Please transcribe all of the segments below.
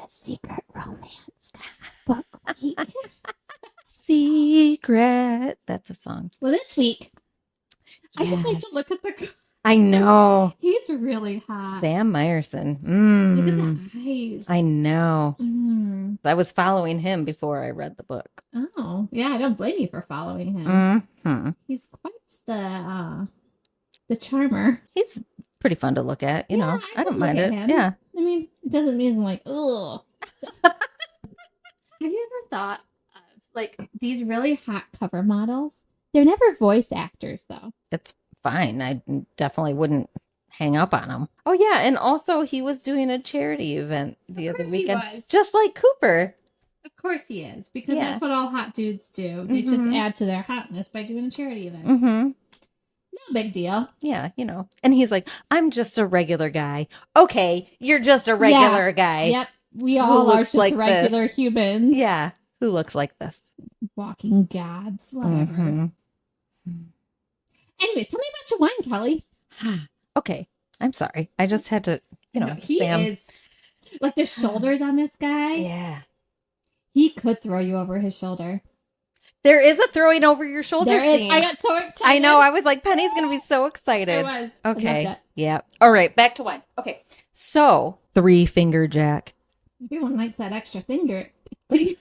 secret romance book week. Secret. That's a song. Well, this week, I just like to Yes. look at the. I know. He's really hot. Sam Meyerson. Look at the eyes. I know. Mm. I was following him before I read the book. Oh, yeah. I don't blame you for following him. Mm-hmm. He's quite the charmer. He's pretty fun to look at. You know, I don't mind it. Him. Yeah. I mean, it doesn't mean like, ugh. Have you ever thought of like these really hot cover models? They're never voice actors, though. It's fine. I definitely wouldn't hang up on him. Oh, yeah. And also, he was doing a charity event the other weekend. He was. Just like Cooper. Of course he is. Because that's what all hot dudes do. They just add to their hotness by doing a charity event. Mm-hmm. No big deal. Yeah, you know. And he's like, I'm just a regular guy. Okay, you're just a regular guy. Yep. We all are just like regular humans. Yeah. Who looks like this? Walking gods. Whatever. Mm-hmm. Anyways, tell me about your wine, Kelly. Okay. I'm sorry. I just had to, he Sam. is like the shoulders on this guy. Yeah. He could throw you over his shoulder. There is a throwing over your shoulder scene. I got so excited. I know. I was like, Penny's going to be so excited. I was. Okay. Yeah. All right. Back to wine. Okay. So, 3-finger jack. Everyone likes that extra finger. Everyone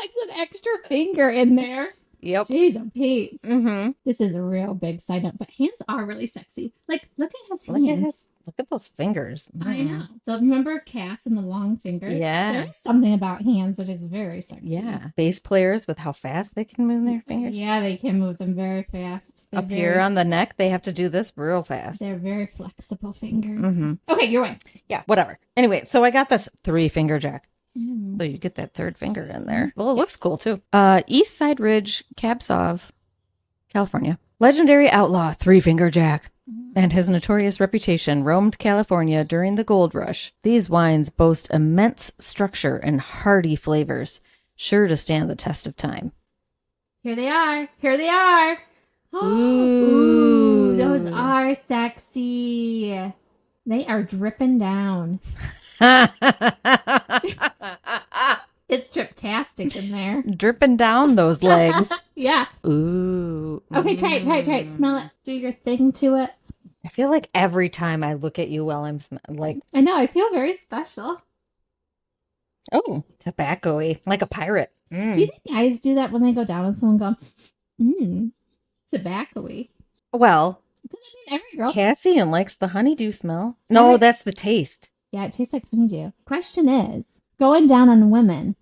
likes an extra finger in there. Yep. Jeez, oh, Pete. Mm-hmm. This is a real big side note, but hands are really sexy. Like, look at his hands. Look at those fingers. I know. Remember Cass and the long fingers? Yeah. There is something about hands that is very sexy. Yeah. Bass players with how fast they can move their fingers. Yeah, they can move them very fast. Up here on the neck, they have to do this real fast. They're very flexible fingers. Mm-hmm. Okay, you're right. Yeah, whatever. Anyway, so I got this 3-finger jack. Mm. So you get that third finger in there. Well, it looks cool too. East Side Ridge, Kabsov, California. Legendary outlaw 3-finger jack and his notorious reputation roamed California during the gold rush. These wines boast immense structure and hearty flavors, sure to stand the test of time. Here they are. Here they are. Ooh. Those are sexy. They are dripping down. It's triptastic in there. Dripping down those legs. Yeah. Ooh. Okay, try it. Smell it. Do your thing to it. I feel like every time I look at you while I'm like... I know. I feel very special. Oh, tobacco-y. Like a pirate. Do you think guys do that when they go down and someone go, tobacco-y? Well, Because, I mean, every girl... Cassian likes the honeydew smell. No, that's the taste. Yeah, it tastes like honeydew. Question is, going down on women,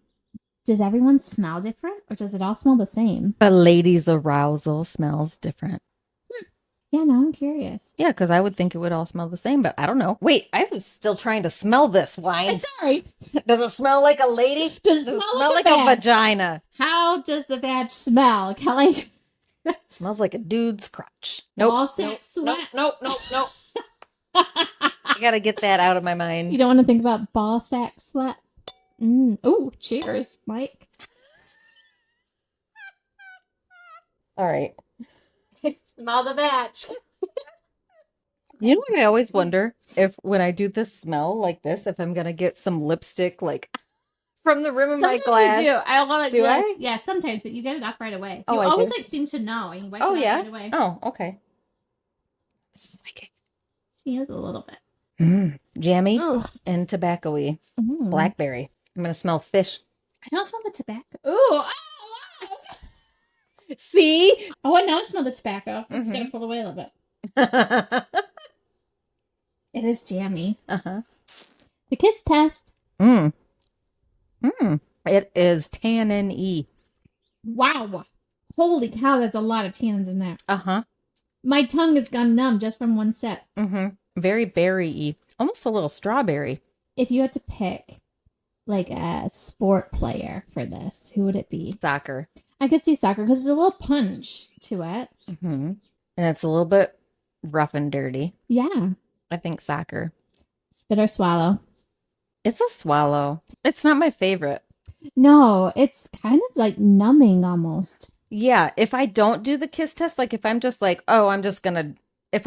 does everyone smell different or does it all smell the same? A lady's arousal smells different. Yeah, no, I'm curious. Yeah, because I would think it would all smell the same, but I don't know. Wait, I was still trying to smell this wine. Sorry. Does it smell like a lady? Does it smell like a vagina? How does the vag smell, Kelly? Smells like a dude's crotch. Nope. All sex sweat? Nope. I gotta get that out of my mind. You don't want to think about ball sack sweat? Oh, cheers, Mike. All right. Smell the batch. You know what I always wonder? If when I do this smell like this, if I'm going to get some lipstick like from the rim of my glass. You do. I want to do. I? Yeah, sometimes, but you get it off right away. Oh, you I always do? like seem to know, and you wipe Oh, it yeah? off right away. Oh, okay. Psychic. She is a little bit. Jammy Oh. and tobacco-y. Blackberry. I'm going to smell fish. I don't smell the tobacco. Ooh. See? Oh, I now smell the tobacco. I'm just going to pull away a little bit. It is jammy. Uh-huh. The kiss test. It is tannin-y. Wow. Holy cow, there's a lot of tannins in there. Uh-huh. My tongue has gone numb just from one sip. Very berry-y. Almost a little strawberry. If you had to pick like a sport player for this, who would it be? Soccer. I could see soccer because there's a little punch to it. And it's a little bit rough and dirty. Yeah. I think soccer. Spit or swallow? It's a swallow. It's not my favorite. No, it's kind of like numbing almost. Yeah, if I don't do the kiss test, like if I'm just like, oh, I'm just gonna, if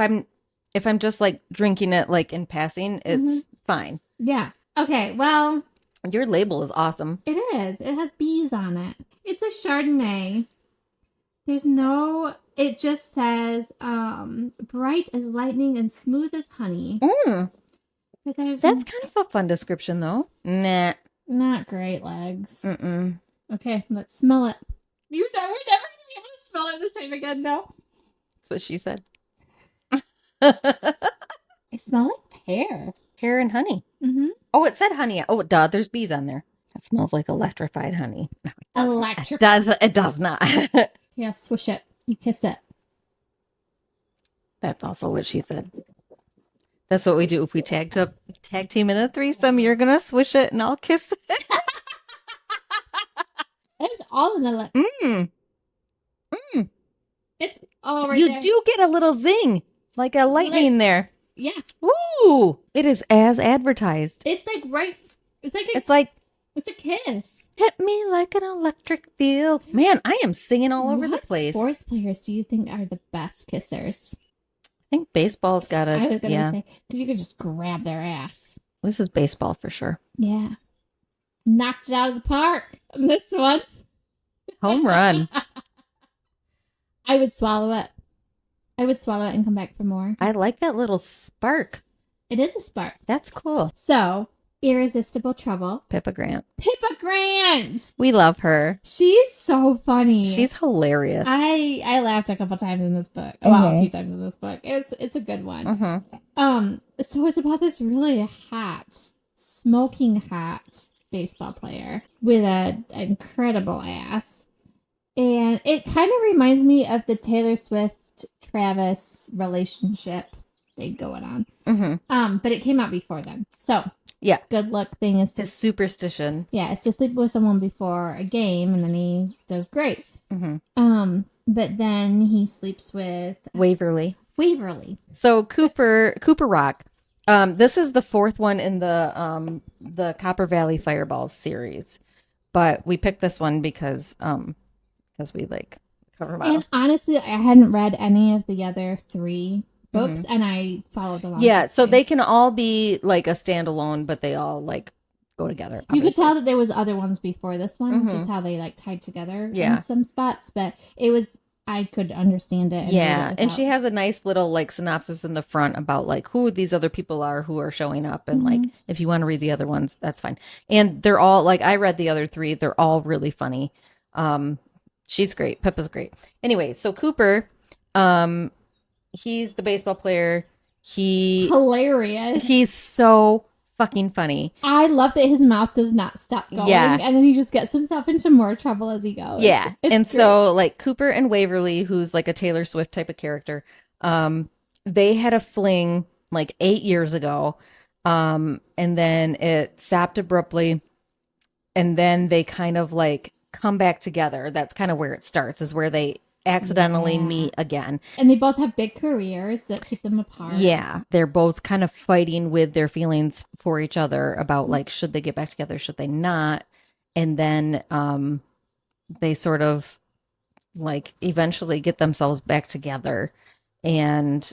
if I'm just like drinking it like in passing, it's fine. Yeah. Okay, well. Your label is awesome. It is. It has bees on it. It's a Chardonnay. It just says bright as lightning and smooth as honey. But that's kind of a fun description though. Nah. Not great legs. Okay, let's smell it. We're never going to be able to smell it the same again, no? That's what she said. I smell like pear. Pear and honey. Oh, it said honey. Oh, duh, there's bees on there. That smells like electrified honey. No, it does not. Yeah, swish it. You kiss it. That's also what she said. That's what we do if we tag team in a threesome. You're gonna swish it and I'll kiss it. It's all in the lips. It's all right there. You do get a little zing, like a lightning there. Yeah. Ooh, it is as advertised. It's like right. It's a kiss. Hit me like an electric feel. Man, I am singing all over the place. What sports players do you think are the best kissers? I think baseball's got I was gonna say, because you could just grab their ass. This is baseball for sure. Yeah. Knocked it out of the park on this one. Home run. I would swallow it. And come back for more. I like that little spark. It is a spark. That's cool. So, Irresistible Trouble. Pippa Grant. We love her. She's so funny. She's hilarious. I laughed a couple times in this book. Well, a few times in this book. It's a good one. So it's about this really smoking hot baseball player with an incredible ass. And it kind of reminds me of the Taylor Swift-Travis relationship thing going on. But it came out before then. So, yeah. Good luck thing is his superstition. Yeah, it's to sleep with someone before a game, and then he does great. But then he sleeps with Waverly. So Cooper Rock. This is the fourth one in the Copper Valley Fireballs series, but we picked this one because we like cover model. And honestly, I hadn't read any of the other three books, and I followed along. Yeah, so they can all be like a standalone, but they all like go together. Obviously. You could tell that there was other ones before this one, just how they like tied together in some spots, but I could understand it. And she has a nice little like synopsis in the front about like who these other people are who are showing up, and like if you want to read the other ones, that's fine. And they're all like, I read the other three; they're all really funny. She's great. Pippa's great. Anyway, so Cooper, he's the baseball player. Hilarious. He's so fucking funny. I love that his mouth does not stop going. Yeah. And then he just gets himself into more trouble as he goes. Yeah. It's great. So like Cooper and Waverly, who's like a Taylor Swift type of character, they had a fling like 8 years ago. And then it stopped abruptly. And then they kind of like come back together. That's kind of where it starts, is where they accidentally meet again. And they both have big careers that keep them apart. Yeah. They're both kind of fighting with their feelings for each other about like, should they get back together? Should they not? And then they sort of like eventually get themselves back together, and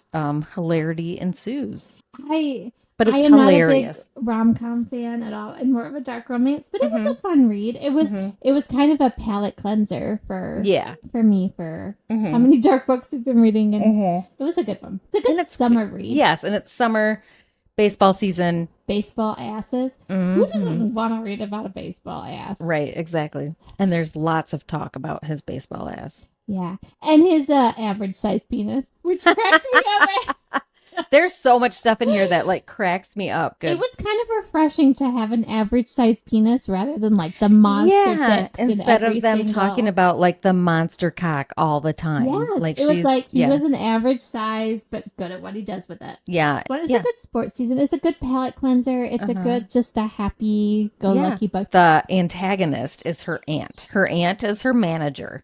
hilarity ensues. But it's hilarious. I'm not a big rom-com fan at all. I'm more of a dark romance, but it was a fun read. It was kind of a palate cleanser for me for how many dark books we've been reading, and it was a good one. It's a good summer read. Yes, and it's summer, baseball season. Baseball asses. Who doesn't want to read about a baseball ass? Right, exactly. And there's lots of talk about his baseball ass. Yeah, and his average size penis, which cracks me up. There's so much stuff in here that like cracks me up. Good. It was kind of refreshing to have an average sized penis rather than like the monster dicks. Instead of them talking about like the monster cock all the time. Yes, like it was like he was an average size, but good at what he does with it. Yeah. But it's a good sports season. It's a good palate cleanser. It's a good, just a happy go lucky book. The antagonist is her aunt. Her aunt is her manager.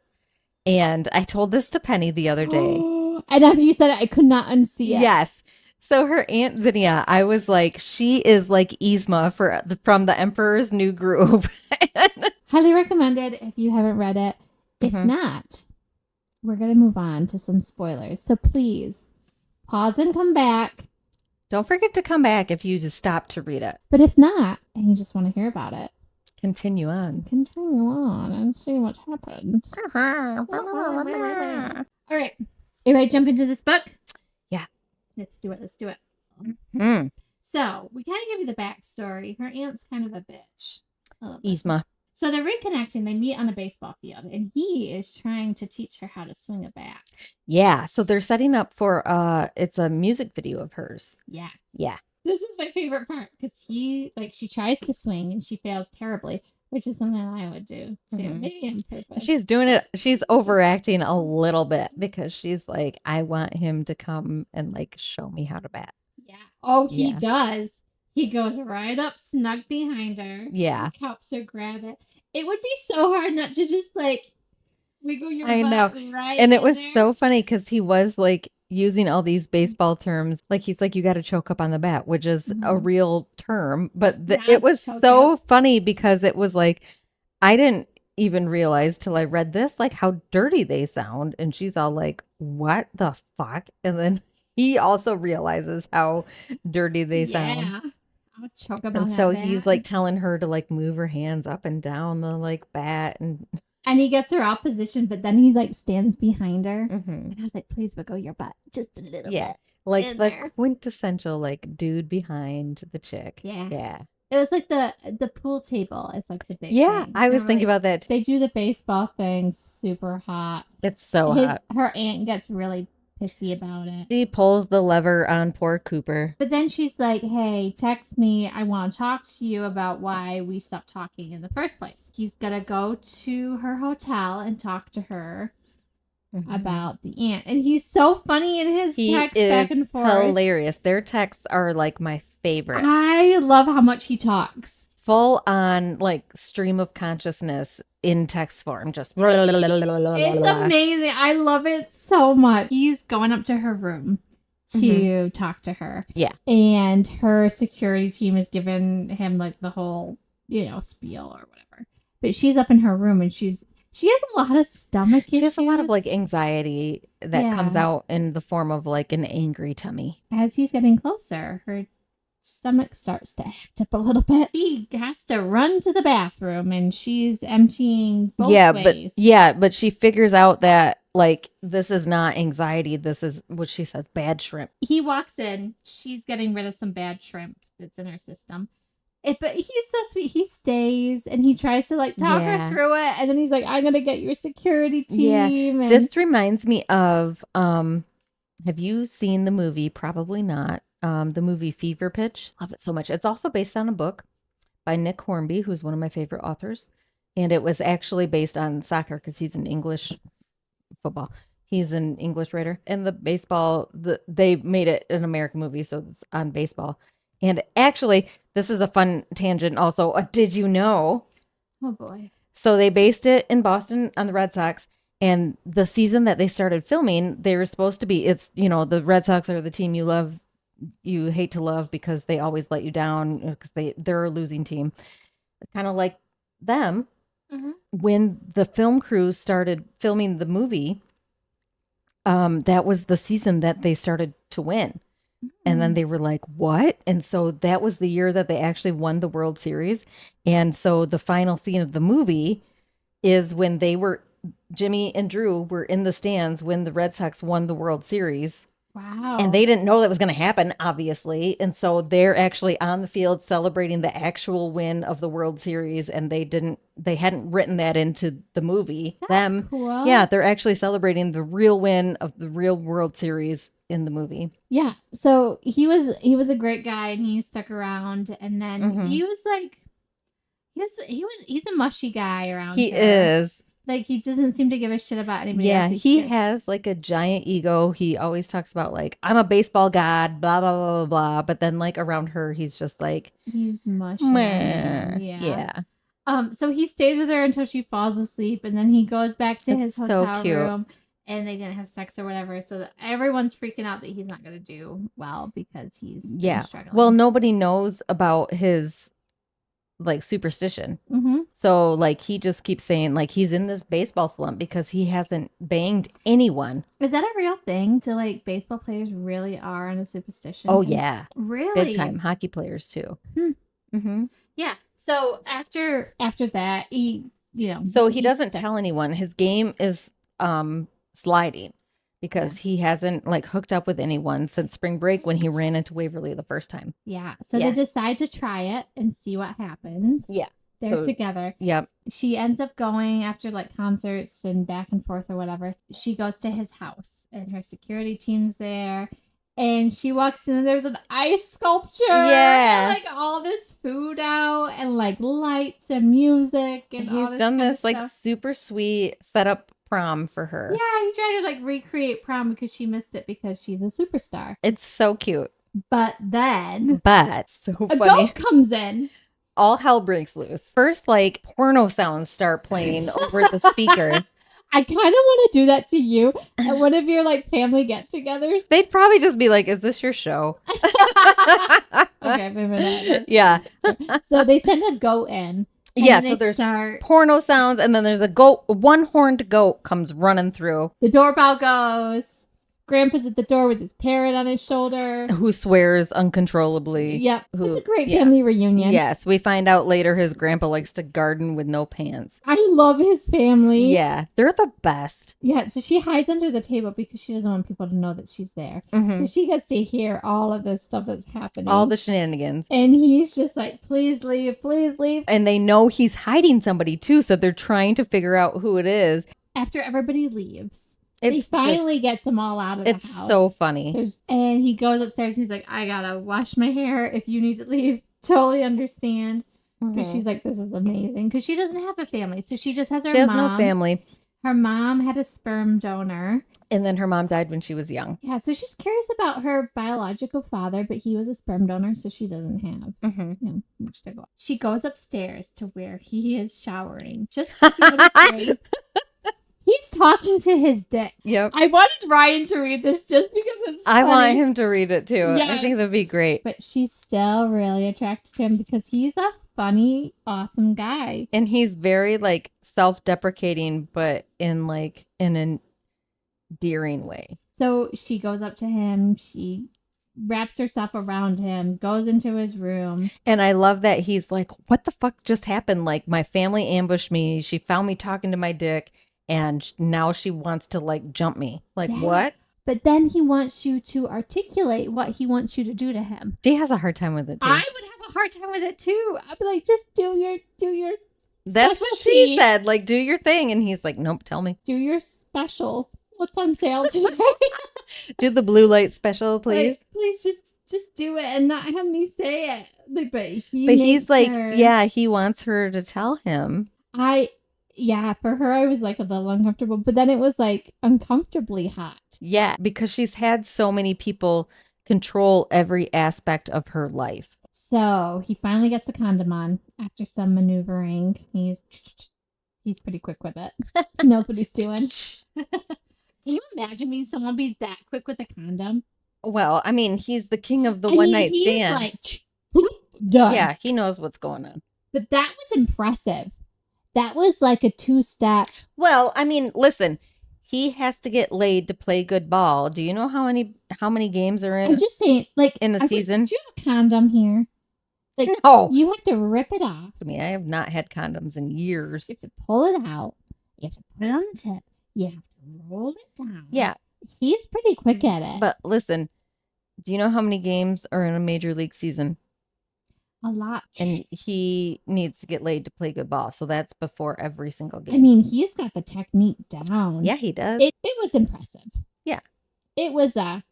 And I told this to Penny the other day. And after you said it, I could not unsee it. Yes. So her Aunt Zinnia, I was like, she is like Yzma from the Emperor's New Groove. Highly recommended if you haven't read it. If not, we're going to move on to some spoilers. So please pause and come back. Don't forget to come back if you just stop to read it. But if not, and you just want to hear about it, continue on and see what happens. All right. You ready to jump into this book? Yeah. Let's do it. Mm-hmm. So, we kind of give you the backstory. Her aunt's kind of a bitch. Yzma. So, they're reconnecting. They meet on a baseball field, and he is trying to teach her how to swing a bat. Yeah. So, they're setting up for, it's a music video of hers. Yes. Yeah. This is my favorite part because she tries to swing and she fails terribly, which is something I would do too. Mm-hmm. Maybe on purpose. She's doing it. She's overacting a little bit because she's like, I want him to come and like show me how to bat. Yeah. Oh, he does. He goes right up, snug behind her. Yeah. Helps her grab it. It would be so hard not to just like wiggle your butt right. And it was so funny because he was like using all these baseball terms. Like he's like, you got to choke up on the bat, which is a real term. But it was so funny because it was like, I didn't even realize till I read this, like how dirty they sound. And she's all like, what the fuck? And then he also realizes how dirty they sound. Yeah. I'll choke up on and so he's like telling her to like move her hands up and down the like bat and he gets her out positioned, but then he like stands behind her. Mm-hmm. And I was like, please wiggle your butt just a little bit. Like the quintessential like dude behind the chick. Yeah. It was like the pool table. It's like the big thing. I was thinking about that. They do the baseball thing super hot. It's so hot. Her aunt gets really pissy about it. She pulls the lever on poor Cooper. But then she's like, hey, text me. I want to talk to you about why we stopped talking in the first place. He's going to go to her hotel and talk to her about the aunt. And he's so funny in his text back and forth. Hilarious. Their texts are like my favorite. I love how much he talks. Full on like stream of consciousness in text form. Just it's amazing. I love it so much. He's going up to her room to talk to her. Yeah. And her security team has given him like the whole, spiel or whatever. But she's up in her room and she has a lot of stomach issues. She has a lot of like anxiety that comes out in the form of like an angry tummy. As he's getting closer, her stomach starts to act up a little bit. She has to run to the bathroom and she's emptying both ways. But she figures out that like this is not anxiety. This is what she says, bad shrimp. He walks in. She's getting rid of some bad shrimp that's in her system. But he's so sweet. He stays and he tries to like talk her through it. And then he's like, I'm going to get your security team. And this reminds me of, have you seen the movie? Probably not. The movie Fever Pitch. Love it so much. It's also based on a book by Nick Hornby, who's one of my favorite authors. And it was actually based on soccer because he's an English football. He's an English writer. And the baseball, they made it an American movie, so it's on baseball. And actually, this is a fun tangent also. Did you know? Oh, boy. So they based it in Boston on the Red Sox. And the season that they started filming, they were supposed to be, the Red Sox are the team you love, you hate to love because they always let you down because they're a losing team. Kind of like them. Mm-hmm. When the film crews started filming the movie, that was the season that they started to win. And then they were like, what? And so that was the year that they actually won the World Series. And so the final scene of the movie is when Jimmy and Drew were in the stands when the Red Sox won the World Series. Wow. And they didn't know that was going to happen, obviously. And so they're actually on the field celebrating the actual win of the World Series. And they hadn't written that into the movie. That's cool. Yeah, they're actually celebrating the real win of the real World Series in the movie. Yeah. So he was a great guy and he stuck around. And then he was like, he's a mushy guy around He here. is. Like, he doesn't seem to give a shit about anybody else. Yeah, he has, like, a giant ego. He always talks about, like, I'm a baseball god, blah, blah, blah, blah, blah. But then, like, around her, he's just, like... He's mushy. Meh. Yeah. So he stays with her until she falls asleep, and then he goes back to his hotel room, and they didn't have sex or whatever. So everyone's freaking out that he's not going to do well because he's struggling. Well, nobody knows about his like superstition. Mm-hmm. So like he just keeps saying like he's in this baseball slump because he hasn't banged anyone. Is that a real thing? Do like baseball players really are in a superstition? Oh yeah, Really? big time. Hockey players too. Hmm. Mm-hmm. Yeah. So after that, he So he doesn't steps- tell anyone. His game is sliding because he hasn't like hooked up with anyone since spring break when he ran into Waverly the first time. Yeah. So they decide to try it and see what happens. Yeah. They're together. Yep. She ends up going after like concerts and back and forth or whatever. She goes to his house and her security team's there. And she walks in and there's an ice sculpture. Yeah. And, like all this food out and like lights and music. And he's all done this like stuff. super sweet setup prom for her. Yeah, he tried to like recreate prom because she missed it because she's a superstar. It's so cute. But then So a funny. goat comes in. All hell breaks loose. First, like porno sounds start playing over the speaker. I kind of want to do that to you at one of your like family get-togethers. They'd probably just be like, "Is this your show?" Okay, maybe Yeah. So they send a goat in. Yeah. So there's porno sounds, and then there's a goat. One-horned goat comes running through. The doorbell goes. Grandpa's at the door with his parrot on his shoulder. Who swears uncontrollably. Yep. It's a great family reunion. Yes. We find out later his grandpa likes to garden with no pants. I love his family. Yeah. They're the best. Yeah. So she hides under the table because she doesn't want people to know that she's there. Mm-hmm. So she gets to hear all of this stuff that's happening. All the shenanigans. And he's just like, please leave, please leave. And they know he's hiding somebody too. So they're trying to figure out who it is. After everybody leaves. He It's finally gets them all out of the house. It's so funny. And he goes upstairs and he's like, I gotta wash my hair. If you need to leave, totally understand. But she's like, this is amazing. Because she doesn't have a family. So she just has her mom. She has no family. Her mom had a sperm donor. And then her mom died when she was young. Yeah, so she's curious about her biological father, but he was a sperm donor, so she doesn't have much to go. She goes upstairs to where he is showering just to see what he's doing. He's talking to his dick. Yep. I wanted Ryan to read this just because it's funny. I want him to read it too. Yes. I think that'd be great. But she's still really attracted to him because he's a funny, awesome guy. And he's very like self-deprecating, but in an endearing way. So she goes up to him. She wraps herself around him, goes into his room. And I love that he's like, what the fuck just happened? Like my family ambushed me. She found me talking to my dick. And now she wants to like jump me. Like what? But then he wants you to articulate what he wants you to do to him. She has a hard time with it too. I would have a hard time with it too. I'd be like, just do your That's what she said. Like, do your thing. And he's like, nope, tell me. Do your special. What's on sale today? Do the blue light special, please. Like, please just do it and not have me say it. Like, but he's like, yeah, he wants her to tell him. Yeah, for her, I was like a little uncomfortable, but then it was like uncomfortably hot. Yeah, because she's had so many people control every aspect of her life. So he finally gets the condom on after some maneuvering. He's pretty quick with it. He knows what he's doing. Can you imagine me someone be that quick with a condom? Well, I mean, he's the king of the one night stand. Like, done. Yeah, he knows what's going on. But that was impressive. That was like a 2-step. Well, I mean, listen, he has to get laid to play good ball. Do you know how many games are in? I'm just saying, like in a season. Do you have a condom here? Like, no, you have to rip it off. I mean, I have not had condoms in years. You have to pull it out. You have to put it on the tip. You have to roll it down. Yeah, he's pretty quick at it. But listen, do you know how many games are in a major league season? A lot. And he needs to get laid to play good ball. So that's before every single game. I mean, he's got the technique down. Yeah, he does. It was impressive. Yeah. It was right.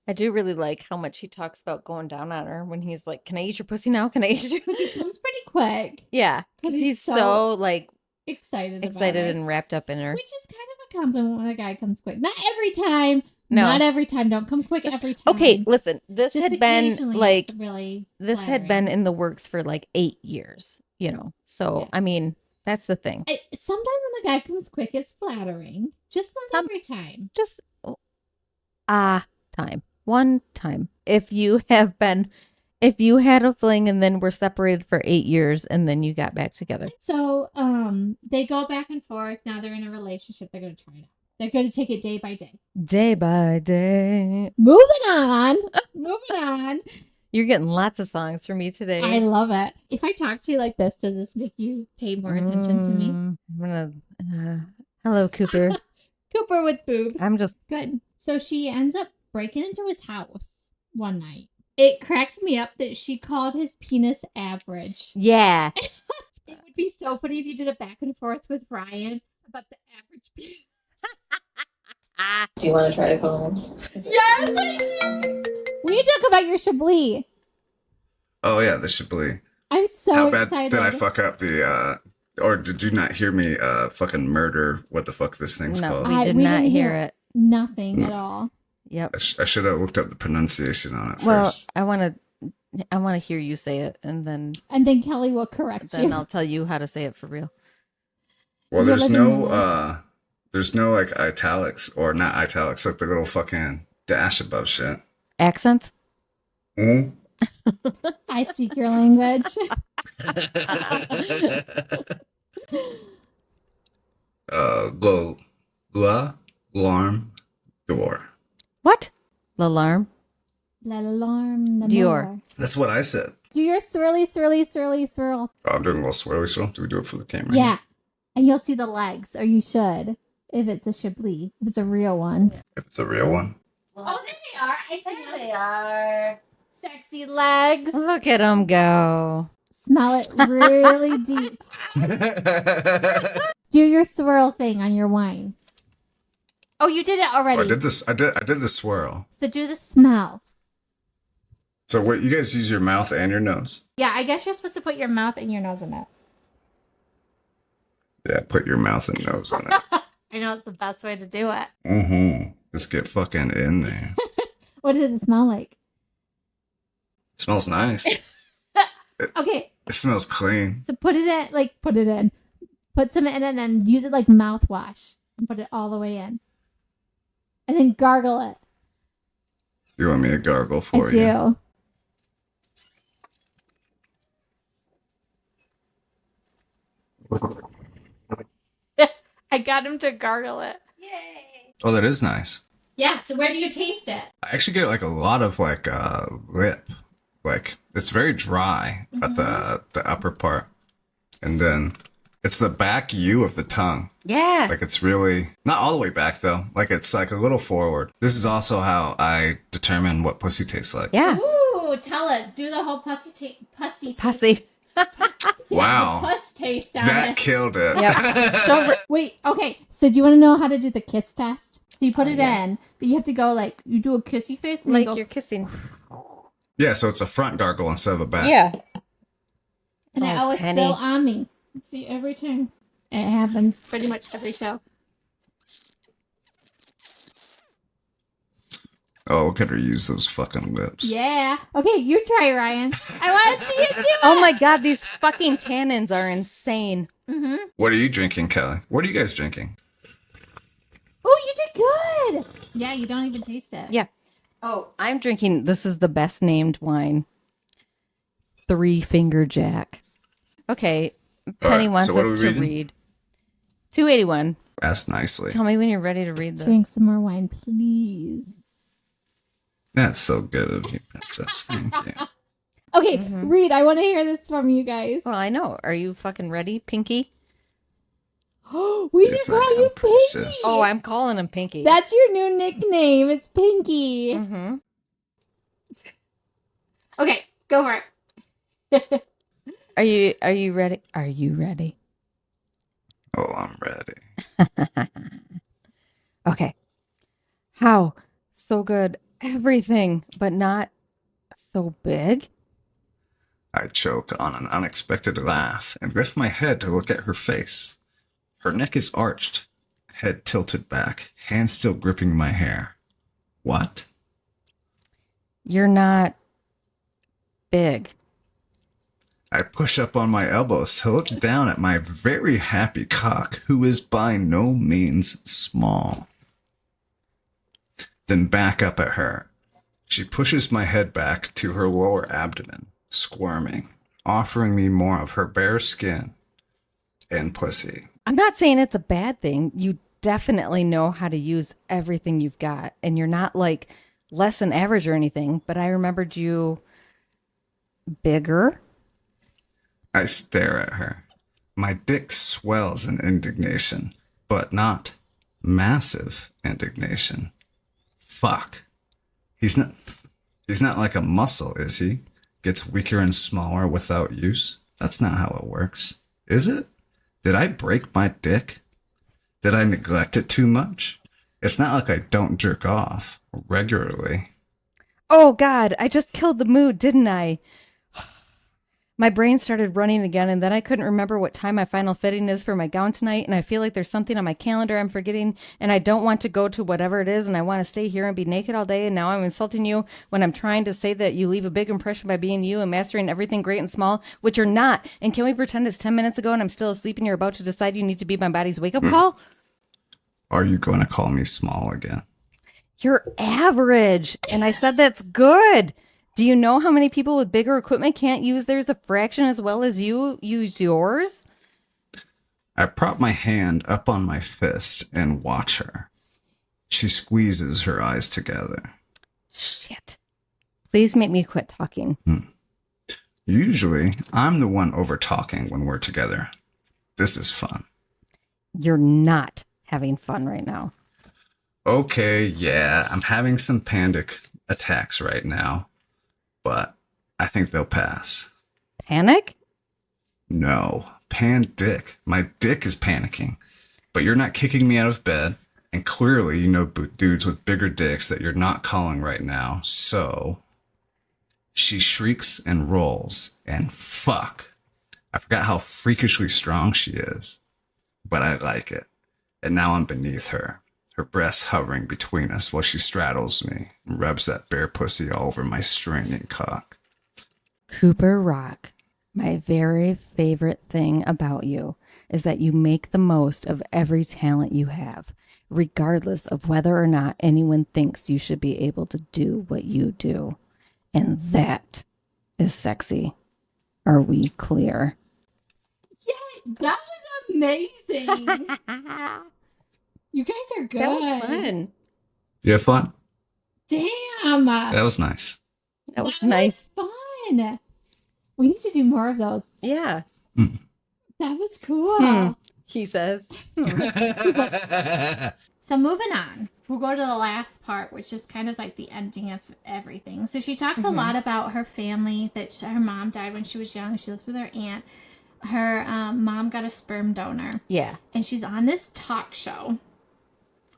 I do really like how much he talks about going down on her when he's like, can I eat your pussy now? Can I eat your pussy? He comes pretty quick. Yeah. Because he's so like excited and wrapped up in her. Which is kind of a compliment when a guy comes quick. Not every time. No. Not every time. Don't come quick every time. Okay, listen. This Just had been like really this had been in the works for like 8 years, you know. So, I mean, that's the thing. Sometimes when a guy comes quick, it's flattering. Just not every time. Just time. One time. If you have been If you had a fling and then were separated for 8 years and then you got back together. So, they go back and forth. Now they're in a relationship. They're going to try it out. They're going to take it day by day. Day by day. Moving on. Moving on. You're getting lots of songs from me today. I love it. If I talk to you like this, does this make you pay more attention to me? I'm gonna. Hello, Cooper. Cooper with boobs. I'm just good. So she ends up breaking into his house one night. It cracked me up that she called his penis average. Yeah. It would be so funny if you did a back and forth with Ryan about the average penis. Do you want to try to call him? Yes, I do. We need to talk about your Chablis. Oh yeah, the Chablis. I'm so How bad excited. did I fuck up the or did you not hear me fucking murder what the fuck this thing's called? We did not didn't hear it. Nothing at all. Yep. I should have looked up the pronunciation on it Well, first. I want to hear you say it, and then Kelly will correct you. then I'll tell you how to say it for real. Well, You're there's living no like italics or not italics, like the little fucking dash above shit. Accents? Mm-hmm. I speak your language. Alarm, door. What? L'alarm? L'alarm. Dior. That's what I said. Do your swirly, swirly, swirly, swirl. Oh, I'm doing a little swirly swirl. Do we do it for the camera? Yeah. And you'll see the legs, or you should, if it's a Chablis. If it's a real one. If it's a real one. Oh, there they are. I see There they are. sexy legs. Look at them go. Smell it really deep. Do your swirl thing on your wine. Oh, you did it already. I did this. I did the swirl. So do the smell. So what? You guys use your mouth and your nose. Yeah, I guess you're supposed to put your mouth and your nose in it. Yeah, put your mouth and nose in it. I know it's the best way to do it. Mm-hmm. Just get fucking in there. What does it smell like? It smells nice. Okay, It smells clean. so put it in. Put some in and then use it like mouthwash and put it all the way in. And then gargle it. You want me to gargle for It's you? you. I got him to gargle it. Yay. Oh, that is nice. Yeah, so where do you taste it? I actually get like a lot of like lip. Like it's very dry at the upper part. And then it's the back U of the tongue. Yeah. Like it's really not all the way back though. Like it's like a little forward. This is also how I determine what pussy tastes like. Yeah. Ooh, tell us. Do the whole pussy Pussy. Wow. The puss taste on That it. killed it. Yep. Wait, okay. So do you want to know how to do the kiss test? So you put it yeah. in, but you have to go like, you do a kissy face and Like you go, you're kissing. Yeah, so it's a front gargle instead of a back. Yeah. and I Oh, always Penny. spill on me. See, every time. It happens pretty much every show. Oh, look at her use those fucking lips. Yeah. Okay, you try, Ryan. I want to see you do it. Oh my god, these fucking tannins are insane. Mm-hmm. What are you drinking, Kelly? What are you guys drinking? Oh, you did good. Yeah, you don't even taste it. Yeah. Oh, I'm drinking, this is the best named wine. 3 Finger Jack. Okay, Penny right, wants so what are us we to reading? read. 281. Ask nicely. Tell me when you're ready to read this. Drink some more wine, please. That's so good of you, princess. Thank you. Okay, read. I want to hear this from you guys. Well, I know. Are you fucking ready, Pinky? We Yes, just call I you am, Pinky. princess. Oh, I'm calling him Pinky. That's your new nickname. It's Pinky. Mm-hmm. Okay, go for it. Are you ready? Are you ready? Oh, I'm ready. Okay. How? So good. Everything, but not so big. I choke on an unexpected laugh and lift my head to look at her face. Her neck is arched, head tilted back, hand still gripping my hair. What? You're not big. I push up on my elbows to look down at my very happy cock, who is by no means small. Then back up at her. She pushes my head back to her lower abdomen, squirming, offering me more of her bare skin and pussy. I'm not saying it's a bad thing. You definitely know how to use everything you've got, and you're not like less than average or anything, but I remembered you bigger. I stare at her. My dick swells in indignation, but not massive indignation. Fuck. He's not like a muscle, is he? Gets weaker and smaller without use? That's not how it works. Is it? Did I break my dick? Did I neglect it too much? It's not like I don't jerk off regularly. Oh God, I just killed the mood, didn't I? My brain started running again, and then I couldn't remember what time my final fitting is for my gown tonight, and I feel like there's something on my calendar I'm forgetting, and I don't want to go to whatever it is, and I want to stay here and be naked all day, and now I'm insulting you when I'm trying to say that you leave a big impression by being you and mastering everything great and small, which you're not. And can we pretend it's 10 minutes ago and I'm still asleep and you're about to decide you need to be my body's wake-up call? Are you going to call me small again? You're average, and I said that's good. Do you know how many people with bigger equipment can't use theirs a fraction as well as you use yours? I prop my hand up on my fist and watch her. She squeezes her eyes together. Shit. Please make me quit talking. Usually, I'm the one over talking when we're together. This is fun. You're not having fun right now. Okay, yeah, I'm having some panic attacks right now, but I think they'll pass. Panic? No, dick. My dick is panicking, but you're not kicking me out of bed, and clearly you know dudes with bigger dicks that you're not calling right now, so... She shrieks and rolls, and fuck. I forgot how freakishly strong she is, but I like it. And now I'm beneath her. Her breasts hovering between us while she straddles me and rubs that bare pussy all over my straining cock. Cooper Rock, my very favorite thing about you is that you make the most of every talent you have, regardless of whether or not anyone thinks you should be able to do what you do. And that is sexy. Are we clear? Yeah, that was amazing. You guys are good. That was fun. You have fun? Damn. That was nice. That was nice. Was fun. We need to do more of those. Yeah. That was cool. He says. So moving on, we'll go to the last part, which is kind of like the ending of everything. So she talks a lot about her family, that her mom died when she was young. She lived with her aunt. Her mom got a sperm donor. Yeah. And she's on this talk show.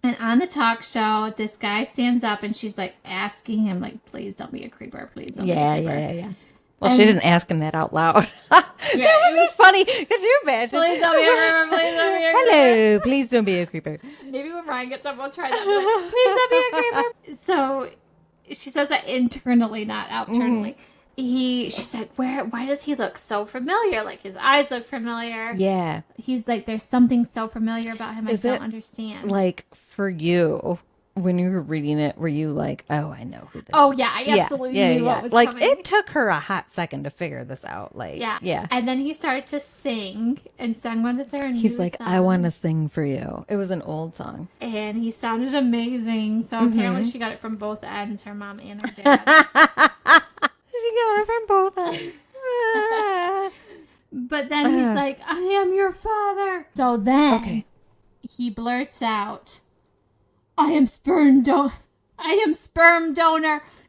And on the talk show, this guy stands up and she's like asking him, like, please don't be a creeper. Please don't be a creeper. Yeah. Well, she didn't ask him that out loud. Yeah, That would be funny. Could you imagine? Please don't be a creeper. Please don't be a creeper. Hello, please don't be a creeper. Maybe when Ryan gets up, we'll try that. Please don't be a creeper. So she says that internally, not outernally. She's like, why does he look so familiar? Like his eyes look familiar. Yeah. He's like, there's something so familiar about him. Is I it, don't understand. Like for you, when you were reading it, were you like, oh, I know who this is? Oh yeah, I absolutely knew what was like, coming. it took her a hot second to figure this out. Like, yeah. And then he started to sing and sang one of their new He's like, songs. I want to sing for you. It was an old song. And he sounded amazing. So apparently she got it from both ends, her mom and her dad. She got it from both ends. But then he's like, I am your father. So then he blurts out, I am sperm donor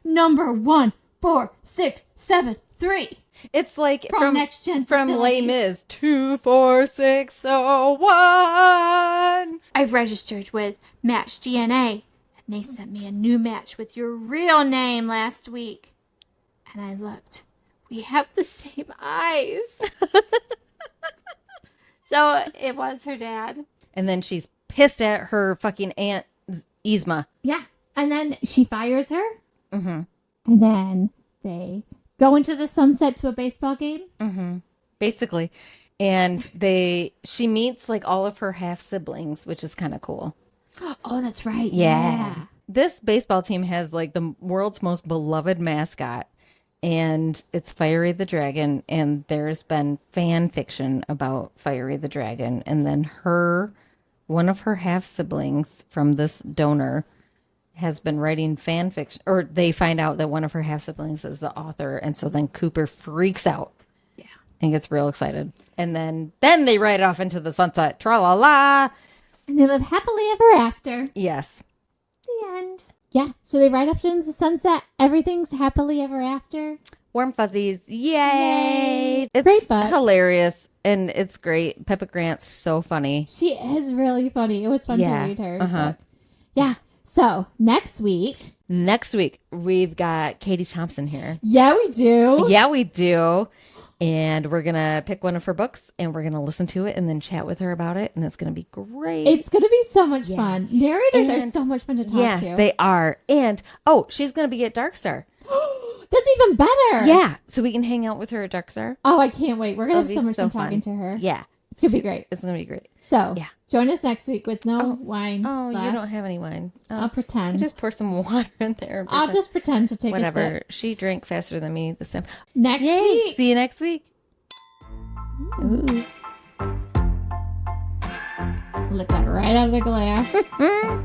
number 14673. It's like From Next Gen from Les Facilities. Mis 24601. I registered with Match DNA, and they sent me a new match with your real name last week. And I looked. We have the same eyes. So it was her dad. And then she's pissed at her fucking aunt Yzma. Yeah. And then she fires her. Mm-hmm. And then they go into the sunset to a baseball game. Mm-hmm. Basically. And she meets like all of her half siblings, which is kind of cool. Oh, that's right. Yeah. this baseball team has like the world's most beloved mascot, and it's Fiery the Dragon. And there's been fan fiction about Fiery the Dragon. And then one of her half siblings from this donor has been writing fan fiction, or they find out that one of her half siblings is the author. And so then Cooper freaks out. Yeah. And gets real excited. And then they ride off into the sunset. Tra la la. And they live happily ever after. Yes. The end. Yeah. So they ride off into the sunset. Everything's happily ever after. Warm fuzzies. Yay. It's Great book. hilarious. And it's great. Pippa Grant's so funny. She is really funny. It was fun to read her. Uh-huh. Yeah. So next week, we've got Katie Thompson here. Yeah, we do. Yeah, we do. And we're going to pick one of her books and we're going to listen to it and then chat with her about it. And it's going to be great. It's going to be so much fun. Narrators are so much fun to talk to. Yes, they are. And, she's going to be at Darkstar. That's even better. Yeah. So we can hang out with her at Darkstar. Oh, I can't wait. We're going to have It'll so be much so fun talking to her. Yeah. It's going to be great. It's going to be great. So, yeah. Join us next week with no wine. Oh, left. you don't have any wine. Oh, I'll pretend. Just pour some water in there. And I'll just pretend to take whatever. a sip. She drank faster than me this time. Next week. See you next week. Ooh. Lick that right out of the glass.